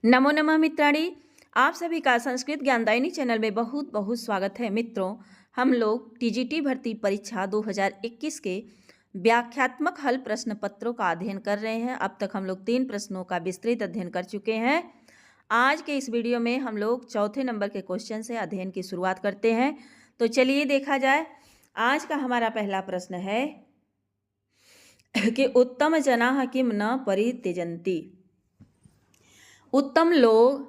नमो नमः मित्राणि। आप सभी का संस्कृत ज्ञानदायिनी चैनल में बहुत बहुत स्वागत है। मित्रों, हम लोग टीजीटी भर्ती परीक्षा 2021 के व्याख्यात्मक हल प्रश्न पत्रों का अध्ययन कर रहे हैं। अब तक हम लोग 3 प्रश्नों का विस्तृत अध्ययन कर चुके हैं। आज के इस वीडियो में हम लोग चौथे नंबर के क्वेश्चन से अध्ययन की शुरुआत करते हैं। तो चलिए देखा जाए। आज का हमारा पहला प्रश्न है कि उत्तम जनाः किम न परित्यजन्ति। उत्तम लोग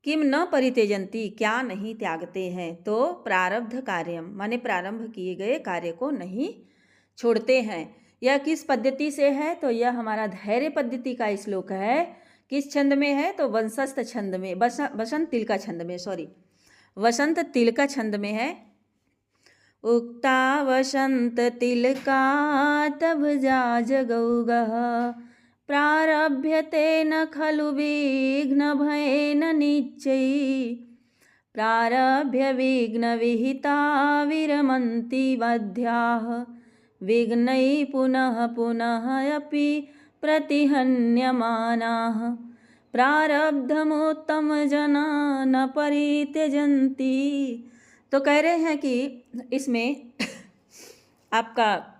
किम न परित्यजन्ति, क्या नहीं त्यागते हैं। तो प्रारब्ध कार्यम माने प्रारंभ किए गए कार्य को नहीं छोड़ते हैं। यह किस पद्धति से है? तो यह हमारा धैर्य पद्धति का श्लोक है। किस छंद में है? तो वंशस्थ छंद में, वसंत तिलका छंद में, वसंत तिलका छंद में है। उक्ता वसंत तिलका तब जा जगौगः, प्रारभ्यते न खलु विघ्न भयेन निश्चयी, प्रारभ्य विघ्न विहिता विरमन्ति बध्याः, विघ्नैः पुनः पुनः अपि प्रतिहन्यमानाः, प्रारब्धमोत्तम जना न परित्यजन्ति। तो कह रहे हैं कि इसमें आपका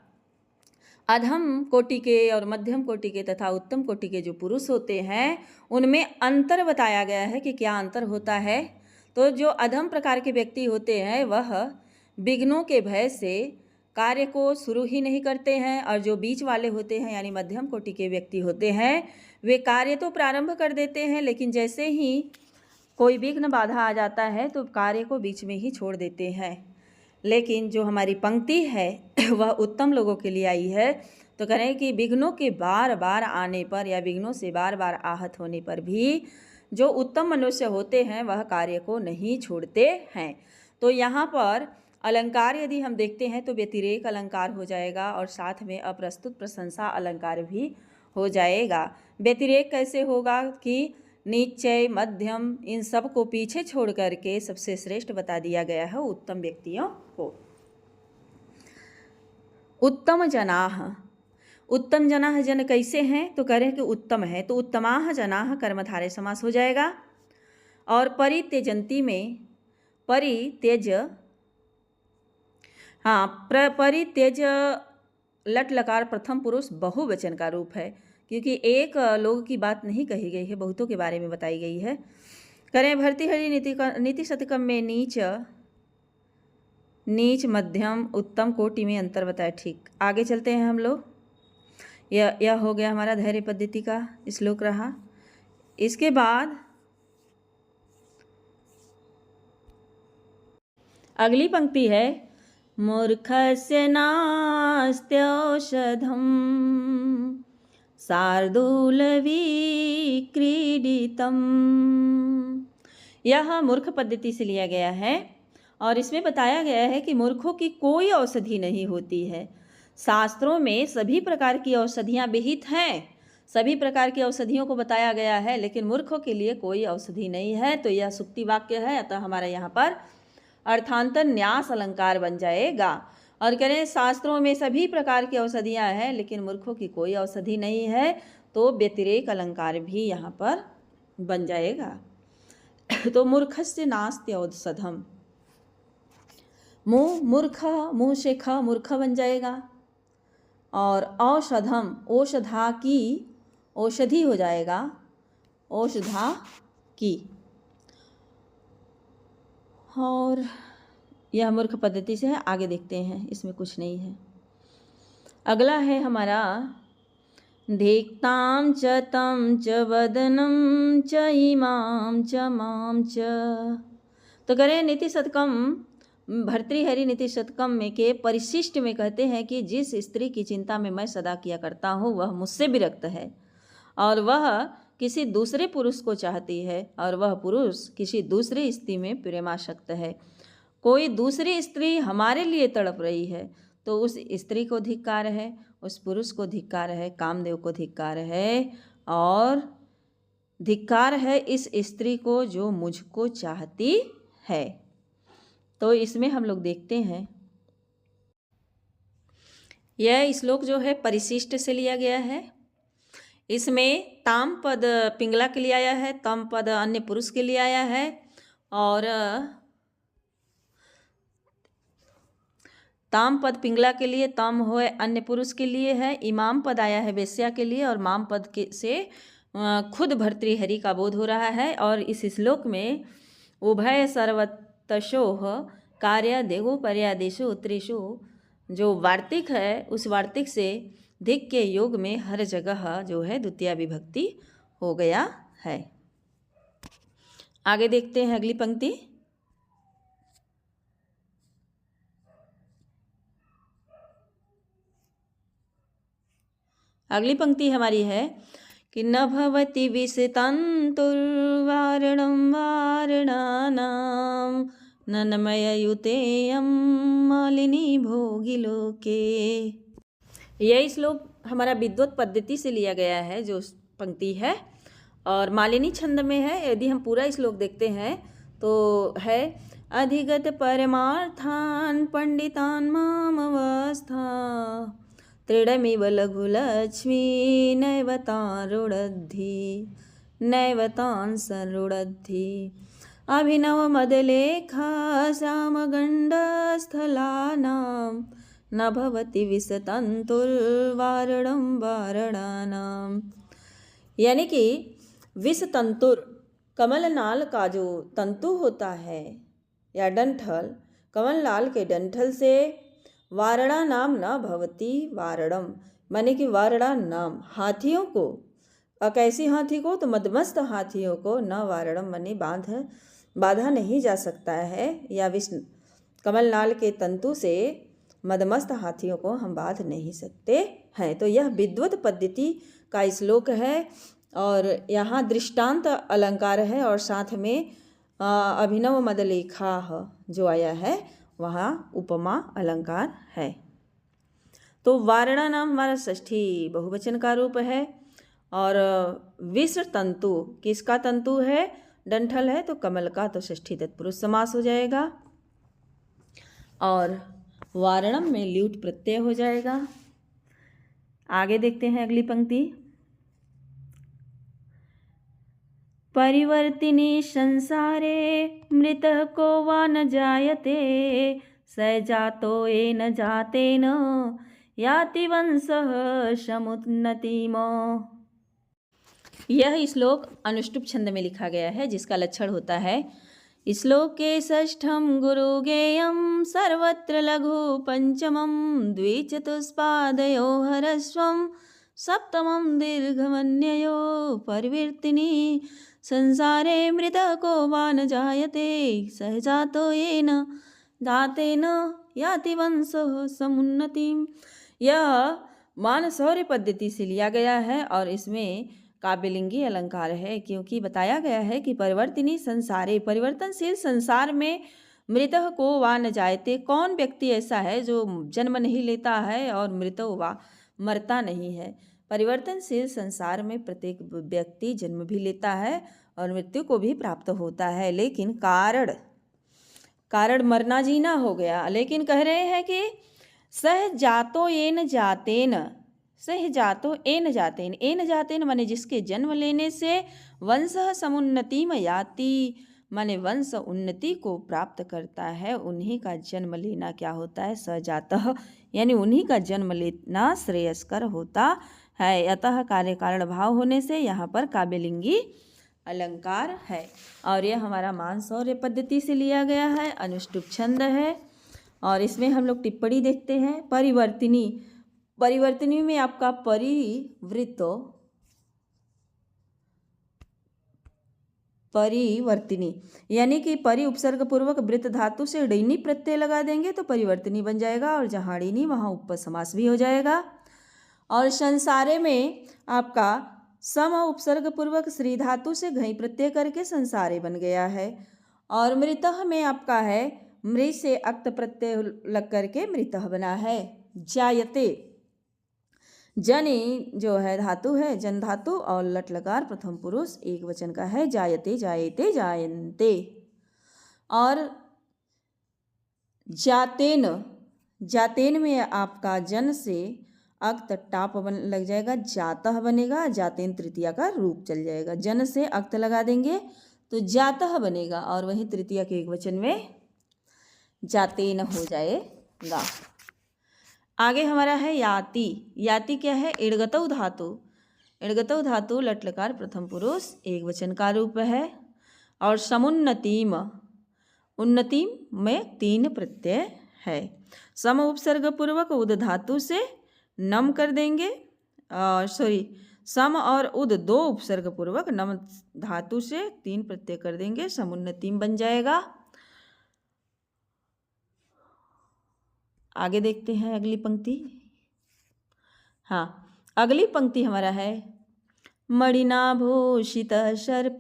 अधम कोटि के और मध्यम कोटि के तथा उत्तम कोटि के जो पुरुष होते हैं उनमें अंतर बताया गया है कि क्या अंतर होता है। तो जो अधम प्रकार के व्यक्ति होते हैं वह विघ्नों के भय से कार्य को शुरू ही नहीं करते हैं, और जो बीच वाले होते हैं यानी मध्यम कोटि के व्यक्ति होते हैं वे कार्य तो प्रारंभ कर देते हैं, लेकिन जैसे ही कोई विघ्न बाधा आ जाता है तो कार्य को बीच में ही छोड़ देते हैं। लेकिन जो हमारी पंक्ति है वह उत्तम लोगों के लिए आई है। तो कह रहे हैं कि विघ्नों के बार बार आने पर या विघ्नों से बार बार आहत होने पर भी जो उत्तम मनुष्य होते हैं वह कार्य को नहीं छोड़ते हैं। तो यहाँ पर अलंकार यदि हम देखते हैं तो व्यतिरेक अलंकार हो जाएगा और साथ में अप्रस्तुत प्रशंसा अलंकार भी हो जाएगा। व्यतिरेक कैसे होगा कि निश्चय, मध्यम, इन सब को पीछे छोड़ करके सबसे श्रेष्ठ बता दिया गया है उत्तम व्यक्तियों को। उत्तम जनाः, उत्तम जनाः जन कैसे हैं? तो कह रहे हैं कि उत्तम है तो उत्तमाः जनाः कर्मधारय समास हो जाएगा। और परित्यजन्ति में परित्यज, परित्यज लट लकार प्रथम पुरुष बहुवचन का रूप है, क्योंकि एक लोग की बात नहीं कही गई है, बहुतों के बारे में बताई गई है। करें भर्तृहरि नीति शतकम में नीच मध्यम उत्तम कोटि में अंतर बताए। ठीक, आगे चलते हैं हम लोग। यह हो गया हमारा धैर्य पद्धति का श्लोक रहा। इसके बाद अगली पंक्ति है मूर्खस्य नास्त्यौषधम् शार्दूलविक्रीडितम्। यह मूर्ख पद्धति से लिया गया है और इसमें बताया गया है कि मूर्खों की कोई औषधि नहीं होती है। शास्त्रों में सभी प्रकार की औषधियाँ विहित हैं, सभी प्रकार की औषधियों को बताया गया है, लेकिन मूर्खों के लिए कोई औषधि नहीं है। तो यह सुक्ति वाक्य है, अतः हमारा यहाँ पर अर्थांतर न्यास अलंकार बन जाएगा। और करें शास्त्रों में सभी प्रकार की औषधियाँ हैं लेकिन मूर्खों की कोई औषधि नहीं है, तो व्यतिरेक अलंकार भी यहाँ पर बन जाएगा। तो मूर्खस्य नास्ति औषधम, मूर्ख, मुँह से ख मूर्ख बन जाएगा। और औषधम औषधा की, औषधि हो जाएगा औषधा की। और यह मूर्ख पद्धति से है। आगे देखते हैं, इसमें कुछ नहीं है। अगला है हमारा देखताम च तम च वदनम च इमाम च माम च। तो करें नीति शतकम, भर्तृहरि नीति शतकम में के परिशिष्ट में कहते हैं कि जिस स्त्री की चिंता में मैं सदा किया करता हूँ वह मुझसे विरक्त है और वह किसी दूसरे पुरुष को चाहती है और वह पुरुष किसी दूसरी स्त्री में प्रेमासक्त है। कोई दूसरी स्त्री हमारे लिए तड़प रही है तो उस स्त्री को धिक्कार है, उस पुरुष को धिक्कार है, कामदेव को धिक्कार है, और धिक्कार है इस स्त्री को जो मुझको चाहती है। तो इसमें हम लोग देखते हैं यह श्लोक जो है परिशिष्ट से लिया गया है। इसमें ताम पद पिंगला के लिए आया है, तम पद अन्य पुरुष के लिए आया है, और ताम पद पिंगला के लिए, तम हो अन्य पुरुष के लिए है, इमाम पद आया है वेश्या के लिए, और माम पद के से खुद भर्तृहरि का बोध हो रहा है। और इस श्लोक में उभय सर्वतशोह कार्य देवो पर्यादेशु उत्तरेशु जो वार्तिक है, उस वार्तिक से धिक के योग में हर जगह जो है द्वितीया विभक्ति हो गया है। आगे देखते हैं अगली पंक्ति। अगली पंक्ति हमारी है कि न भवति विषतन्तुर्वारणं वारणानां नन्मययुतेयं मालिनी भोगिलोके। यह श्लोक हमारा विद्वत पद्धति से लिया गया है जो पंक्ति है, और मालिनी छंद में है। यदि हम पूरा श्लोक देखते हैं तो है अधिगत परमार्थान् पंडितान् मामवस्था त्रिडमिव लघुलक्ष्मी नैवतान् रुणद्धि नैवतान् संरुणद्धि अभिनवमदलेखा श्यामगण्डस्थलानां न भवति विषतन्तुर्वारणं वारणानां। यानी कि विषतंतुर कमलनाल का जो तंतु होता है या डंठल, कमलनाल के डंठल से वारणा नाम न भवति वारणम, माने कि वारणा नाम हाथियों को, कैसी हाथी को, तो मदमस्त हाथियों को न वारणम माने बाधा नहीं जा सकता है, या विष्णु कमलनाल के तंतु से मदमस्त हाथियों को हम बांध नहीं सकते हैं। तो यह विद्वत पद्धति का श्लोक है, और यहाँ दृष्टांत अलंकार है, और साथ में अभिनव मदलेखा जो आया है वहाँ उपमा अलंकार है। तो वारणा नाम हमारा षष्ठी बहुवचन का रूप है, और विश्व तंतु किसका तंतु है, डंठल है, तो कमल का, तो षष्ठी तत्पुरुष समास हो जाएगा, और वारणम में ल्यूट प्रत्यय हो जाएगा। आगे देखते हैं अगली पंक्ति। परिवर्तिनी संसारे मृतः को वा न जायते स जातो येन जातेन याति वंशः समुन्नतिम्। यह श्लोक अनुष्टुप छंद में लिखा गया है, जिसका लक्षण होता है श्लोके षष्ठं गुरुगेयं सर्वत्र लघु पंचमं द्विचतुष्पादयो ह्रस्वं सप्तमं दीर्घमन्ययो परिवर्तिनी संसारे मृतः को वा न जायते सहजातो येन जातेन याति वंशः समुन्नतिम्। यह मानसौर्य पद्धति से लिया गया है, और इसमें काव्यलिंगी अलंकार है, क्योंकि बताया गया है कि परिवर्तिनी संसारे, परिवर्तनशील संसार में मृतः को वा न जायते, कौन व्यक्ति ऐसा है जो जन्म नहीं लेता है और मृतो वा मरता नहीं है। परिवर्तनशील संसार में प्रत्येक व्यक्ति जन्म भी लेता है और मृत्यु को भी प्राप्त होता है, लेकिन कारण मरना जीना हो गया। लेकिन कह रहे हैं कि सह जातो येन जातेन, सह जातो एन जातेन, एन जातेन माने जिसके जन्म लेने से वंशः समुन्नतिम याति, माने वंश उन्नति को प्राप्त करता है, उन्हीं का जन्म लेना क्या होता है, सजातः, यानी उन्हीं का जन्म लेना श्रेयस्कर होता है। अतः कार्य कारण भाव होने से यहाँ पर काव्यलिंगी अलंकार है, और यह हमारा मानसौर्य पद्धति से लिया गया है, अनुष्टुप छंद है। और इसमें हम लोग टिप्पणी देखते हैं। परिवर्तिनी, परिवर्तिनी में आपका परिवृत, परिवर्तिनी यानी कि परि उपसर्ग पूर्वक वृत्त धातु से ड़िनी प्रत्यय लगा देंगे तो परिवर्तिनी बन जाएगा, और जहाँ ड़िनी वहाँ उपसमास भी हो जाएगा। और संसारे में आपका सम उपसर्ग पूर्वक श्री धातु से घई प्रत्यय करके संसारे बन गया है। और मृतः में आपका है मृ से अक्त प्रत्यय लग करके मृतः बना है। जायते, जनि जो है धातु है, जन धातु, और लट लकार प्रथम पुरुष एक वचन का है, जायते जायते जायन्ते। और जातेन, जातेन में आपका जन से अक्त टाप लग जाएगा, जातः बनेगा, जातेन तृतीया का रूप चल जाएगा। जन से अक्त लगा देंगे तो जातः बनेगा और वहीं तृतीया के एक वचन में जातेन हो जाएगा। आगे हमारा है याति। याति क्या है? इड़गतौ धातु। इड़गतौ धातु लट लकार प्रथम पुरुष एक वचन का रूप है। और समुन्नतिम, उन्नतिम में 3 प्रत्यय है। सम उपसर्ग पूर्वक उद धातु से नम कर देंगे, सम और उद 2 उपसर्ग पूर्वक नम धातु से 3 प्रत्यय कर देंगे, समुन्नतिम बन जाएगा। आगे देखते हैं अगली पंक्ति। हाँ, अगली पंक्ति हमारा है मणिनाभूषित सर्प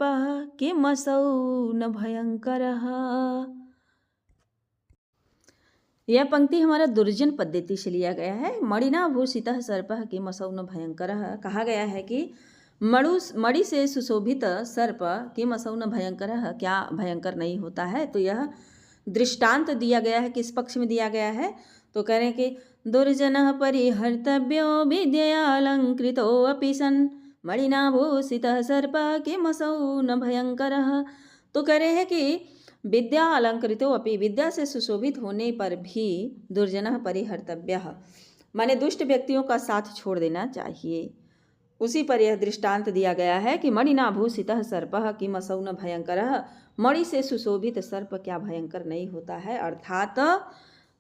किमसौ न भयंकर। यह पंक्ति हमारा दुर्जन पद्धति से लिया गया है। मणिनाभूषित सर्प किमसौ न भयंकर। कहा गया है कि मणि से सुशोभित सर्प किमसौ न भयंकर, क्या भयंकर नहीं होता है। तो यह दृष्टांत दिया गया है, किस पक्ष में दिया गया है? तो कह रहे हैं कि दुर्जनः परिहर्तव्यो विद्यालंकृतो अपि सन् मणिनाभूषितः सर्पः किमसौ न भयंकरः। तो कह रहे हैं कि विद्या अलंकृतो अपि, विद्या से सुशोभित होने पर भी दुर्जनः परिहर्तव्यः, माने दुष्ट व्यक्तियों का साथ छोड़ देना चाहिए। उसी पर यह दृष्टांत दिया गया है कि मणिनाभूषितः सर्पः किमसौ न भयंकरः। मणि से सुशोभित सर्प क्या भयंकर नहीं होता है, अर्थात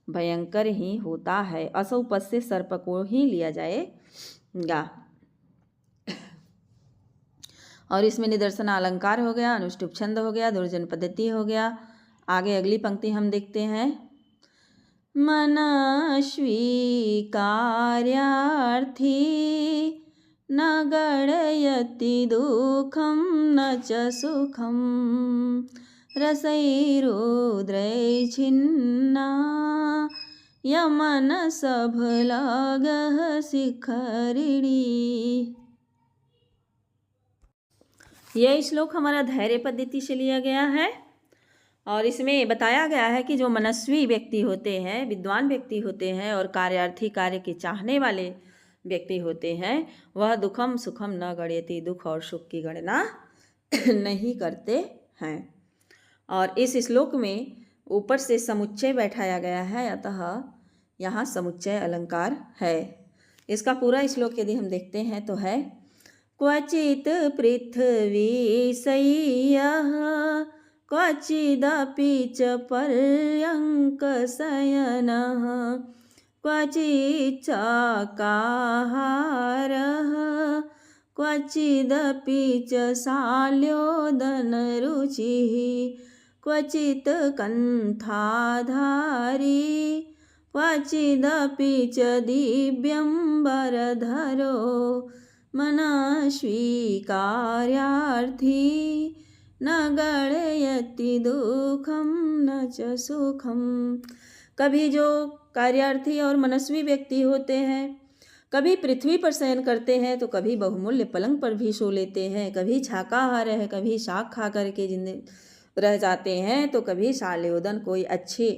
भयंकर ही होता है। असौ पद से सर्प को ही लिया जाएगा। और इसमें निदर्शन अलंकार हो गया, अनुष्टुप छंद हो गया, दुर्जन पद्धति हो गया। आगे अगली पंक्ति हम देखते हैं। मनस्वी कार्यार्थी न गणयति दुःखं न च सुखं रसैरुद्रैर्छिन्ना यमनसफलगः शिखरिणी। यह श्लोक हमारा धैर्य पद्धति से लिया गया है और इसमें बताया गया है कि जो मनस्वी व्यक्ति होते हैं, विद्वान व्यक्ति होते हैं और कार्यार्थी, कार्य के चाहने वाले व्यक्ति होते हैं, वह दुखम सुखम न गणयति, दुख और सुख की गणना नहीं करते हैं। और इस श्लोक में ऊपर से समुच्चय बैठाया गया है, अतः यहाँ समुच्चय अलंकार है। इसका पूरा श्लोक यदि हम देखते हैं तो है क्वचित पृथ्वी शय्यः क्वचिदपि च पर्यङ्कशयनः क्वचिच्चाकाहारः क्वचिदपि च शाल्योदनरुचिः क्वचित् कण्ठाधारी क्वचिदपि च दिव्यम्बरधरो मनस्वी कार्यार्थी न गणयति दुःखं न च सुखं। कभी जो कार्यार्थी और मनस्वी व्यक्ति होते हैं, कभी पृथ्वी पर शयन करते हैं तो कभी बहुमूल्य पलंग पर भी सो लेते हैं, कभी शाकाहार है, कभी शाक खा करके जिंदगी रह जाते हैं, तो कभी शाल्योदन कोई अच्छे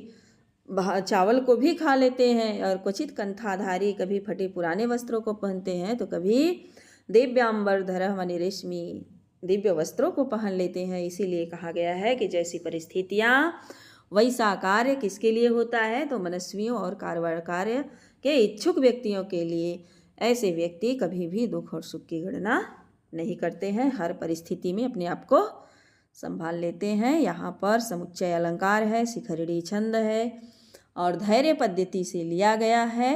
चावल को भी खा लेते हैं, और क्वचित कंठाधारी कभी फटे पुराने वस्त्रों को पहनते हैं, तो कभी दिव्यांबरधर माने रेशमी दिव्य वस्त्रों को पहन लेते हैं। इसीलिए कहा गया है कि जैसी परिस्थितियाँ वैसा कार्य किसके लिए होता है, तो मनस्वियों और कार्य के इच्छुक व्यक्तियों के लिए। ऐसे व्यक्ति कभी भी दुख और सुख की गणना नहीं करते हैं, हर परिस्थिति में अपने आप को संभाल लेते हैं। यहाँ पर समुच्चय अलंकार है, शिखरिणी छंद है और धैर्य पद्धति से लिया गया है।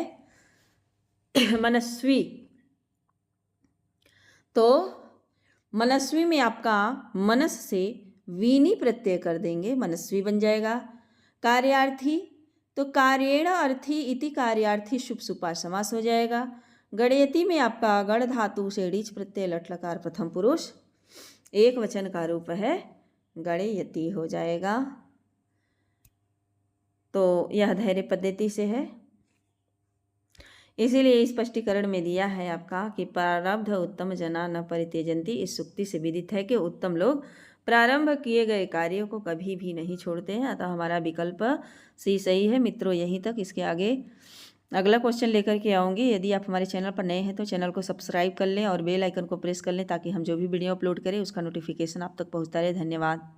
मनस्वी, तो मनस्वी में आपका मनस से वीनी प्रत्यय कर देंगे, मनस्वी बन जाएगा। कार्यार्थी, तो कार्येण अर्थी इति कार्यार्थी शुभ सुपा समास हो जाएगा। गणयति में आपका गण धातु से रीच प्रत्यय लट लकार प्रथम पुरुष एक वचन का रूप है, गणयति हो जाएगा। तो यह धैर्य पद्धति से है। इसीलिए स्पष्टीकरण में दिया है आपका कि प्रारब्ध उत्तम जना न परित्यजन्ति। इस सूक्ति से विदित है कि उत्तम लोग प्रारंभ किए गए कार्यों को कभी भी नहीं छोड़ते हैं, अतः हमारा विकल्प सी सही है। मित्रों, यहीं तक। इसके आगे अगला क्वेश्चन लेकर के आऊँगी। यदि आप हमारे चैनल पर नए हैं तो चैनल को सब्सक्राइब कर लें और बेल आइकन को प्रेस कर लें ताकि हम जो भी वीडियो अपलोड करें उसका नोटिफिकेशन आप तक पहुँचता रहे। धन्यवाद।